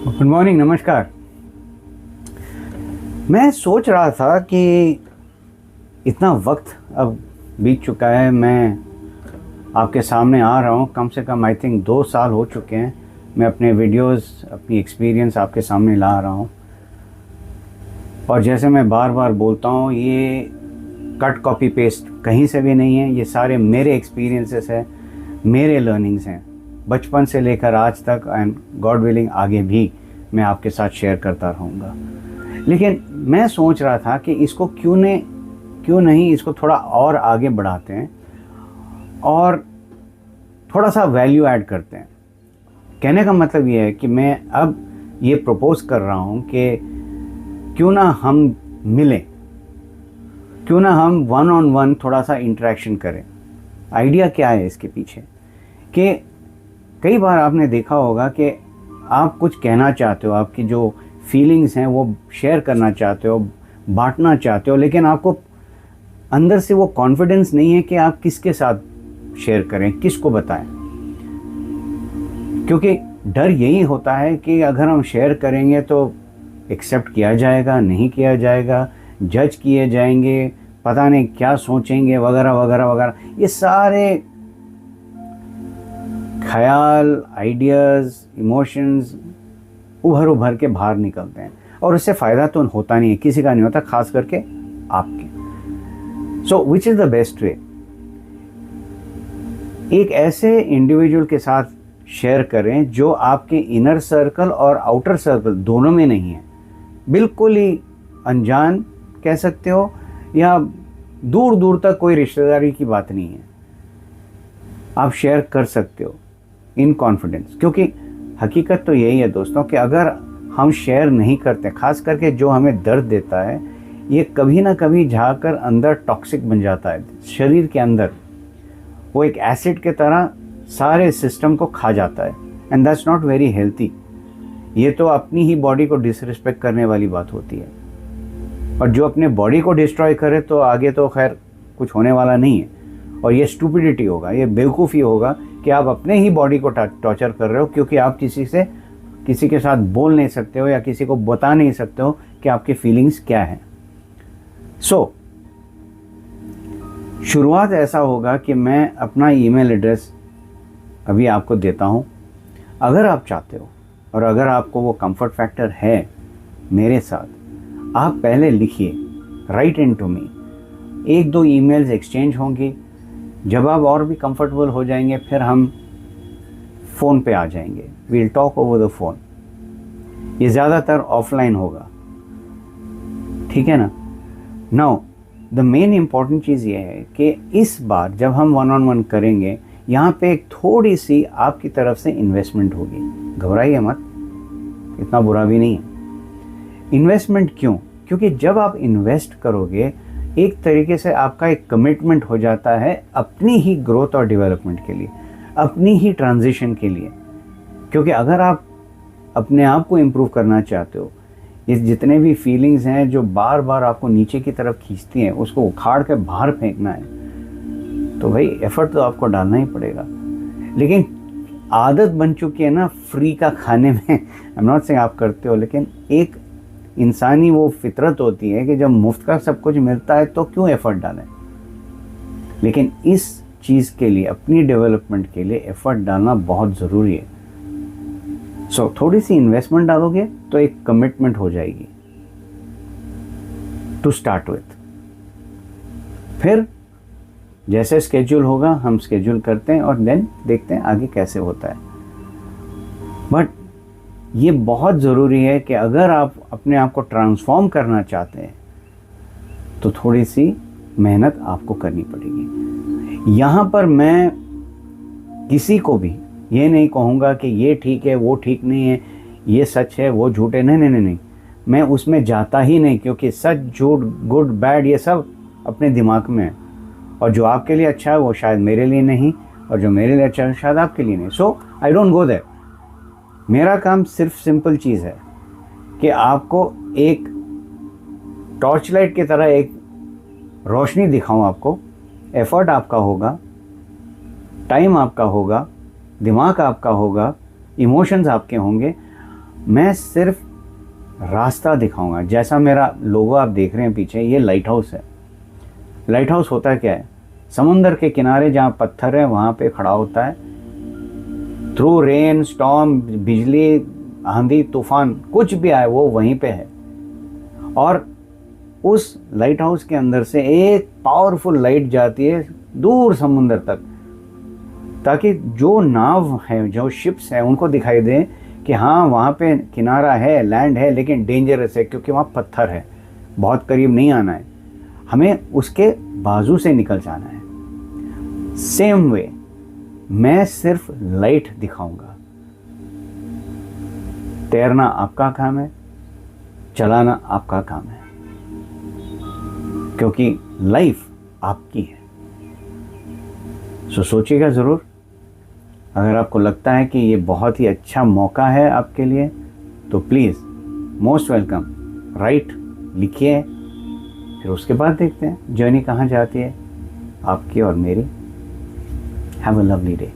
Good morning, नमस्कार। मैं सोच रहा था कि इतना वक्त अब बीत चुका है, मैं आपके सामने आ रहा हूँ। कम से कम आई थिंक 2 साल हो चुके हैं मैं अपने वीडियोस, अपनी एक्सपीरियंस आपके सामने ला रहा हूँ। और जैसे मैं बार बार बोलता हूँ, ये कट कॉपी पेस्ट कहीं से भी नहीं है। ये सारे मेरे एक्सपीरियंसेस हैं, मेरे लर्निंग्स हैं, बचपन से लेकर आज तक, एंड गॉड विलिंग आगे भी मैं आपके साथ शेयर करता रहूँगा। लेकिन मैं सोच रहा था कि इसको क्यों नहीं इसको थोड़ा और आगे बढ़ाते हैं और थोड़ा सा वैल्यू ऐड करते हैं। कहने का मतलब ये है कि मैं अब ये प्रपोज कर रहा हूँ कि क्यों ना हम मिलें, क्यों ना हम वन ऑन वन थोड़ा सा इंटरेक्शन करें। आइडिया क्या है इसके पीछे कि कई बार आपने देखा होगा कि आप कुछ कहना चाहते हो, आपकी जो फीलिंग्स हैं वो शेयर करना चाहते हो, बांटना चाहते हो, लेकिन आपको अंदर से वो कॉन्फिडेंस नहीं है कि आप किसके साथ शेयर करें, किसको बताएं। क्योंकि डर यही होता है कि अगर हम शेयर करेंगे तो एक्सेप्ट किया जाएगा, नहीं किया जाएगा, जज किए जाएंगे, पता नहीं क्या सोचेंगे, वगैरह वगैरह वगैरह। ये सारे ख्याल, आइडियाज़, इमोशंस उभर उभर के बाहर निकलते हैं और उससे फ़ायदा तो होता नहीं है, किसी का नहीं होता, खास करके आपके। So which is the best way? एक ऐसे इंडिविजुअल के साथ शेयर करें जो आपके इनर सर्कल और आउटर सर्कल दोनों में नहीं है, बिल्कुल ही अनजान कह सकते हो, या दूर दूर तक कोई रिश्तेदारी की बात नहीं है। आप शेयर कर सकते हो इन कॉन्फिडेंस, क्योंकि हकीकत तो यही है दोस्तों कि अगर हम शेयर नहीं करते, खास करके जो हमें दर्द देता है, ये कभी ना कभी जाकर अंदर टॉक्सिक बन जाता है शरीर के अंदर। वो एक एसिड के तरह सारे सिस्टम को खा जाता है, and that's not very healthy. ये तो अपनी ही बॉडी को डिसरिस्पेक्ट करने वाली बात होती है। और जो अपने बॉडी को डिस्ट्रॉय करे तो आगे तो खैर कुछ होने वाला नहीं है। और ये स्टूपिडिटी होगा, ये बेवकूफ़ी होगा कि आप अपने ही बॉडी को टॉर्चर कर रहे हो, क्योंकि आप किसी के साथ बोल नहीं सकते हो या किसी को बता नहीं सकते हो कि आपकी फीलिंग्स क्या हैं। शुरुआत ऐसा होगा कि मैं अपना ईमेल एड्रेस अभी आपको देता हूँ। अगर आप चाहते हो और अगर आपको वो कंफर्ट फैक्टर है मेरे साथ, आप पहले लिखिए, write in to me. 1-2 emails exchange होंगी। जब आप और भी कंफर्टेबल हो जाएंगे फिर हम फ़ोन पे आ जाएंगे, we'll talk over the phone. ये ज़्यादातर ऑफलाइन होगा, ठीक है ना। नाउ द मेन इम्पॉर्टेंट चीज़ ये है कि इस बार जब हम वन ऑन वन करेंगे, यहाँ पे एक थोड़ी सी आपकी तरफ से इन्वेस्टमेंट होगी। घबराइए मत, इतना बुरा भी नहीं है। इन्वेस्टमेंट क्यों? क्योंकि जब आप इन्वेस्ट करोगे, एक तरीके से आपका एक कमिटमेंट हो जाता है अपनी ही ग्रोथ और डेवलपमेंट के लिए, अपनी ही ट्रांजिशन के लिए। क्योंकि अगर आप अपने आप को इम्प्रूव करना चाहते हो, ये जितने भी फीलिंग्स हैं जो बार बार आपको नीचे की तरफ खींचती हैं, उसको उखाड़ के बाहर फेंकना है, तो भाई एफर्ट तो आपको डालना ही पड़ेगा। लेकिन आदत बन चुकी है ना फ्री का खाने में। आई एम नॉट सेइंग आप करते हो, लेकिन एक इंसानी वो फितरत होती है कि जब मुफ्त का सब कुछ मिलता है तो क्यों एफर्ट डालें। लेकिन इस चीज़ के लिए, अपनी डेवलपमेंट के लिए एफर्ट डालना बहुत ज़रूरी है। थोड़ी सी इन्वेस्टमेंट डालोगे तो एक कमिटमेंट हो जाएगी टू स्टार्ट विथ। फिर जैसे स्केड्यूल होगा हम स्केड्यूल करते हैं और देन देखते हैं आगे कैसे होता है। बट ये बहुत ज़रूरी है कि अगर आप अपने आप को ट्रांसफॉर्म करना चाहते हैं तो थोड़ी सी मेहनत आपको करनी पड़ेगी। यहाँ पर मैं किसी को भी ये नहीं कहूँगा कि ये ठीक है, वो ठीक नहीं है, ये सच है, वो झूठ है। नहीं नहीं नहीं नहीं, मैं उसमें जाता ही नहीं, क्योंकि सच, झूठ, गुड, बैड, ये सब अपने दिमाग में है। और जो आपके लिए अच्छा है वो शायद मेरे लिए नहीं, और जो मेरे लिए अच्छा है शायद आपके लिए नहीं। सो आई डोंट गो देयर। मेरा काम सिर्फ सिंपल चीज़ है कि आपको एक टॉर्च लाइट की तरह एक रोशनी दिखाऊं आपको। एफर्ट आपका होगा, टाइम आपका होगा, दिमाग आपका होगा, इमोशंस आपके होंगे, मैं सिर्फ रास्ता दिखाऊंगा। जैसा मेरा लोगो आप देख रहे हैं पीछे, ये लाइट हाउस है। लाइट हाउस होता क्या है? समुंदर के किनारे जहाँ पत्थर है वहाँ पे खड़ा होता है। थ्रू रेन स्टॉर्म, बिजली, आंधी तूफान, कुछ भी आए वो वहीं पे है। और उस लाइट हाउस के अंदर से एक पावरफुल लाइट जाती है दूर समुंदर तक, ताकि जो नाव है, जो शिप्स हैं, उनको दिखाई दे कि हाँ वहाँ पे किनारा है, लैंड है, लेकिन डेंजरस है क्योंकि वहाँ पत्थर है, बहुत करीब नहीं आना है, हमें उसके बाजू से निकल जाना है। सेम वे मैं सिर्फ लाइट दिखाऊंगा। तैरना आपका काम है, चलाना आपका काम है, क्योंकि लाइफ आपकी है। सो सोचिएगा ज़रूर। अगर आपको लगता है कि ये बहुत ही अच्छा मौका है आपके लिए, तो प्लीज़ मोस्ट वेलकम, राइट लिखिए। फिर उसके बाद देखते हैं जर्नी कहाँ जाती है आपकी और मेरी। Have a lovely day.